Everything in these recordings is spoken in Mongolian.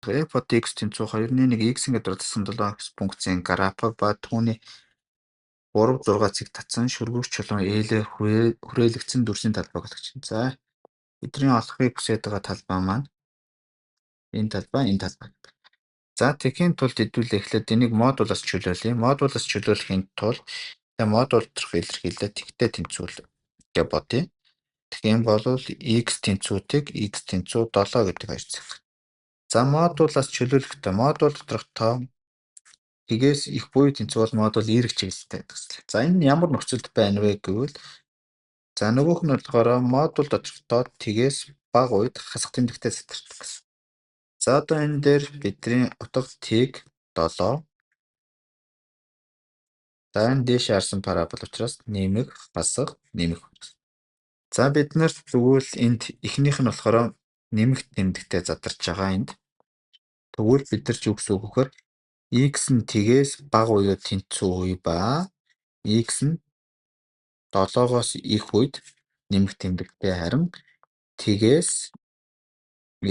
f бод x тэнцүү 2-1 x гэдэг зассан 7x функцийн граф ба түүний 3 6 цэг татсан шүргүүч чулуун ээлээр хүрээлэгдсэн дүрсийн талбайг олгож байна. За бидний олохыг хүсэж байгаа талбай маань энэ талбай. За тэгэхээр тулд хэдүүлээ эхлээд энийг модулаас чөлөөлье. Модулаас чөлөөлөхийн тулд модуль доторх илэрхийлэлээ тэгтээ тэнцвүүл гэж бодъё. Тэгэхээр энэ бол x тэнцвүүтийг x тэнцүү 7 гэдэг хоёр цаг. За модулаас чөлөөлөхдөө модуль доторх тоо тгээс их буй тэнцүү бол модуль y чиглэлтэй гэсэн. За энэ ямар нөхцөлд байна вэ гэвэл за нөгөөх нь болохоор модуль доторх тоо тгээс бага үед хасах тэмдэгтээ сэтэрдэг гэсэн. За одоо энэ дээр бидний утга тг 7. За энэ дэш харсан парабол учраас нэмэх хасах нэмэх. За бид нарт тэгвэл энд эхнийх нь болохоор нэмэх тэмдэгтээ задарч байгаа энд. Тэгвэл бид нар ч юу гэсэн үг вөхөр x нь тгээс бага буюу тэнцүү үе ба x нь 7-оос их үед нэмэх тэмдэгтээ харин тгээс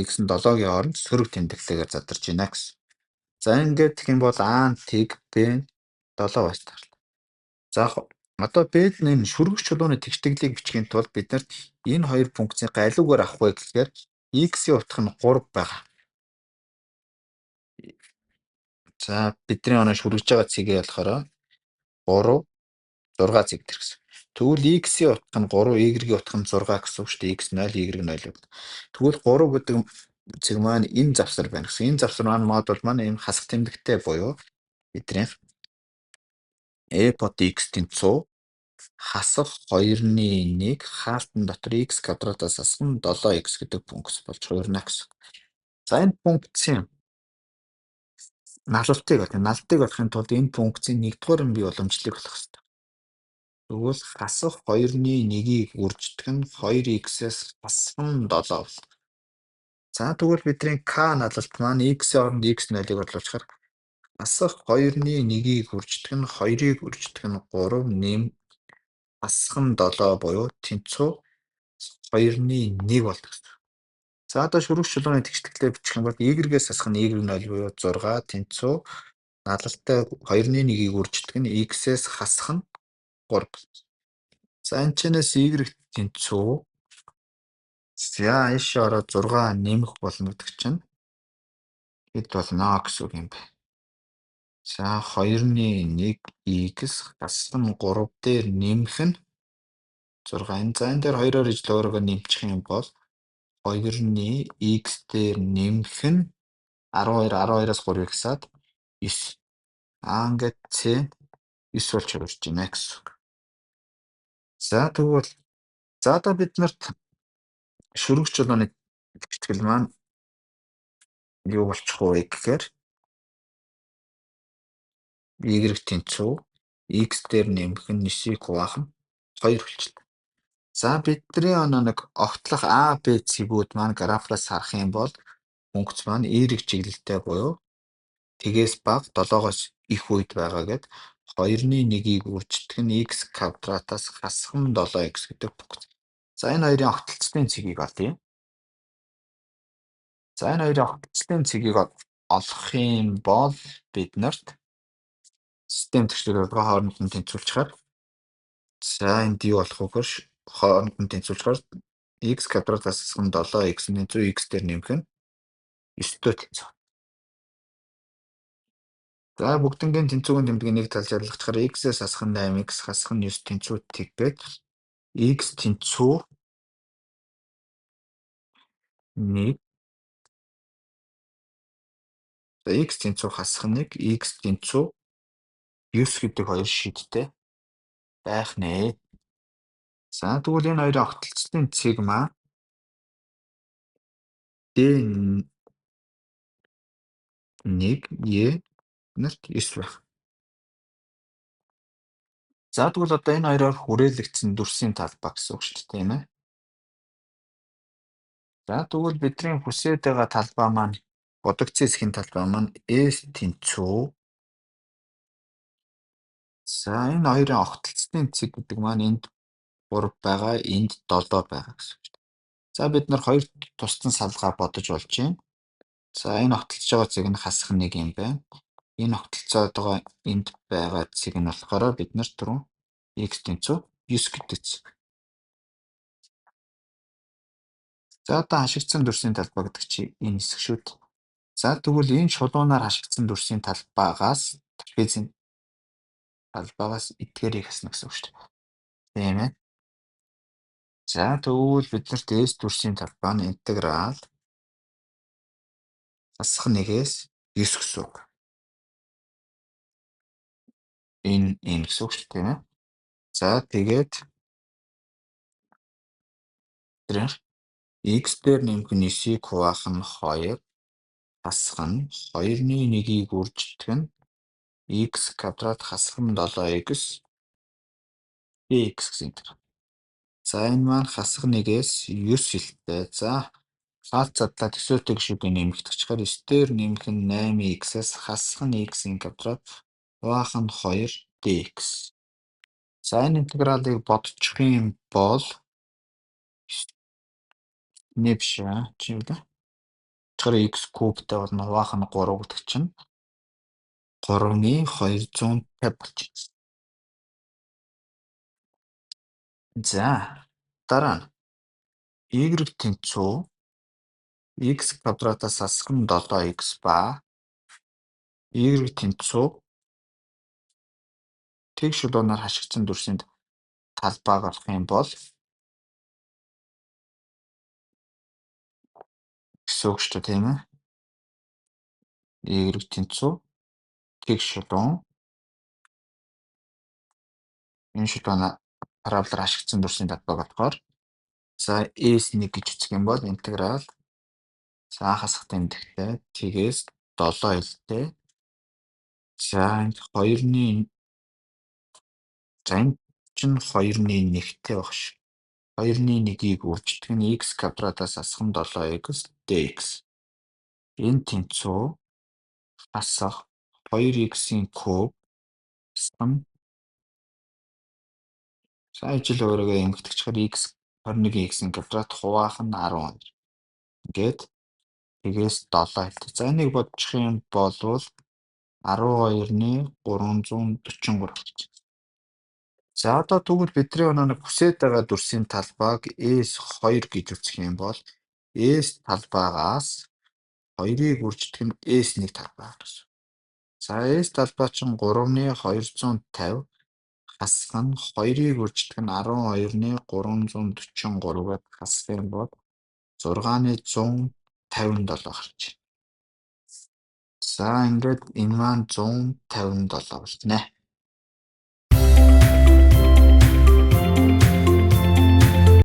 x нь 7-гийн хооронд сөрөг тэмдэгтэйгээр задарч байна гэсэн. За ингээд гэх юм бол a нь тэг b нь 7 байж таарна. За одоо b нь шүргэгч чулууны тэгштгэлийг бичихийн тулд бид нарт энэ хоёр функцийг аливаар авах вэ гэхээр x-ийн утга нь 3 байгаа. За бидний оноо шүргэж байгаа цэгээ болохоор 3 6 цэг төр гэсэн. Тэгвэл x-ийн утга нь 3, y-ийн утга нь 6 гэсэн үг шүү дээ. X 0, y 0. Тэгвэл 3 гэдэг цэг маань энэ завсар байна гэсэн. Энэ завсар маань модуль маань энэ хасах тэмдэгтээ буюу бидний f бод x тэнцүү хасах 2-1 хаалтан дотор x квадратаас асах 7x гэдэг функц болж хуурна гэсэн. За энэ функцийн налалтыг олохын тулд энэ функцийн нэгдүгээр нь бий уламжлалыг олох хэрэгтэй. Тэгвэл хасах 2-1-ийг үрждэг нь 2x-ээс хасах нь 7. За тэгвэл бидний k налалт маань x-ийн оронд x 0-ыг орлуулчихаар хасах 2-1-ийг үрждэг нь 2-ыг үрждэг нь 3 нэм хасах нь 7 буюу тэнцүү 2-1 болдог. За одоо шүргэгч чулууны тэгштгэлээ бичих юм бол y-гээс хасах нь y 0 буюу 6 тэнцүү налалтай 2-1-ийг үрждэг нь x-ээс хасах нь 3. За энэ чэнэс y тэнцүү за ийш ороод 6 нэмэх болно гэдэг чинь хэд болно гэсэн үг юм бэ? За 2-1 x хасах нь 3 дээр нэмэх нь 6. За энэ дээр 2-оор ижил өөрөөгөө нэмчих юм бол 2-ны x дээр нэмэх нь 12, 12-аас 3-ыг хасаад 9. Ингээд c 9 болж хурж байна гэсэн үг. За тэгвэл за одоо бид нарт шүргэгч чулууны тэгштгэл маань юу болчих вэ гэхээр y тэнцүү x дээр нэмэх нь 9-ийг хуваах нь 2 болчихлоо. За бидний оноо нэг огтлох a b цэгүүд маань графаас харах юм бол функц маань y чиглэлтэй буюу тгээс бага 7-оос их үед байгаа гэд 2-1-ийг үрждэг нь x квадратаас хасах нь 7x гэдэг функц. За энэ хоёрын огтлцлын цэгийг олъё. За энэ хоёрын огтлцлын цэгийг олох юм бол бид нарт систем тэгшлэр болгоо хооронд нь тэнцвүүлчихээр за энд юу болох вэ гэхээр хооронд нь тэнцвүүлчихээр x квадратаас хасах нь 7x тэнцүү x дээр нэмэх нь 9-тэй тэнцүү. За бүгднгийн тэнцүүгийн тэмдгийг нэг талд ялгахаар x-ээс хасах нь 8x хасах нь 9 тэнцүү тэгбээд x тэнцүү 1 за x тэнцүү хасах нь 1 x тэнцүү 9 гэдэг хоёр шийдтэй байх нэ. За тэгвэл энэ хоёрын огтлцлын цэг маань d1 e нарт 9 байх. За тэгвэл одоо энэ хоёроор хүрээлэгдсэн дүрсийн талбай гэсэн үг шүү дээ, тийм ээ. За тэгвэл бидний хүсэж байгаа талбай маань бодогдсон хэсгийн талбай маань s тэнцүү. За энэ хоёрын огтлцлын цэг гэдэг маань энд 3 байгаа, энд 7 байгаа гэсэн үг шүү дээ. За бид нар хоёр тусдан салгаа бодож болж байна. За энэ огтлж байгаа цэг нь хасах 1 юм байна. Энэ огтлцоод байгаа энд байгаа цэг нь болохоор бид нар түрүү x тэнцүү 9 гэдэг цэг. За одоо хашигдсан дүрсийн талбай гэдэг чи энэ хэсэг шүү дээ. За тэгвэл энэ шулуунаар хашигдсан дүрсийн талбайгаас трапезийн талбайгаас эдгээрийг хасна гэсэн үг шүү дээ. Тийм ээ. За тэгвэл биднэрт S дүрсийн талбай нь интеграл хасах 1-ээс 9 гэсэн үг. Энэ гэсэн үг шүү дээ, тийм ээ. За тэгээд тэрээр x дээр нэмэх нь 9-ийг хуваах нь 2 хасах нь 2-ны 1-ийг үржигдэх нь x квадрат хасах нь 7x dx гэсэн юм. За энэ маань хасах 1-ээс 9 хэлтэй. За хаалт задлаа төсөөтэй гишүүдийн нэмэгдэх чигээр 9 дээр нэмэх нь 8x-ээс хасах нь x-ийн квадрат хуваах нь 2 dx. За энэ интегралыг бодчих юм бол нэ биш чи юу вэ? Тэгэхээр x кубтай болно хуваах нь 3 гэдэг чинь 3,250 болчих. За дараа нь y тэнцүү x квадратаас хасах нь 7x ба y тэнцүү тэг шулуунаар хашигдсан дүрсийн талбайг олох юм бол гэсэн үг шүү дээ, тийм ээ. Y тэнцүү тэг шулуун энэ шулуунаа параболоор хашигдсан дүрсийн талбайг болохоор за S1 гэж үзэх юм бол интеграл за хасах тэмдэгтэй тэгээс 7 хэлтэй. За энд 2-ны за энэ чинь 2-ны 1-тэй багш. 2-ны 1-ийг үржигдэх нь x квадратаас хасах нь 7x dx. Энэ тэнцүү хасах 2x-ийн куб хасах нь за ижил өөрөөгөө эмгэгдчихээр x 21x-ийн квадрат хуваах нь 12. Ингээд тэгээс 7 хэлтэй. За энийг бодчих юм болвол 12-ны 343 болчих. За одоо тэгвэл бидний нэг хүсэж байгаа дүрсийн талбайг S2 гэж үзэх юм бол S талбайгаас 2-ыг үржигдэх нь S1 талбай гэсэн. За S талбай чинь 3,250 хасах нь 2-ыг үржигдэх нь 12-ны 343-гаар хасах юм бол 6,157 гарч. За ингээд энэ маань 157 болнэ.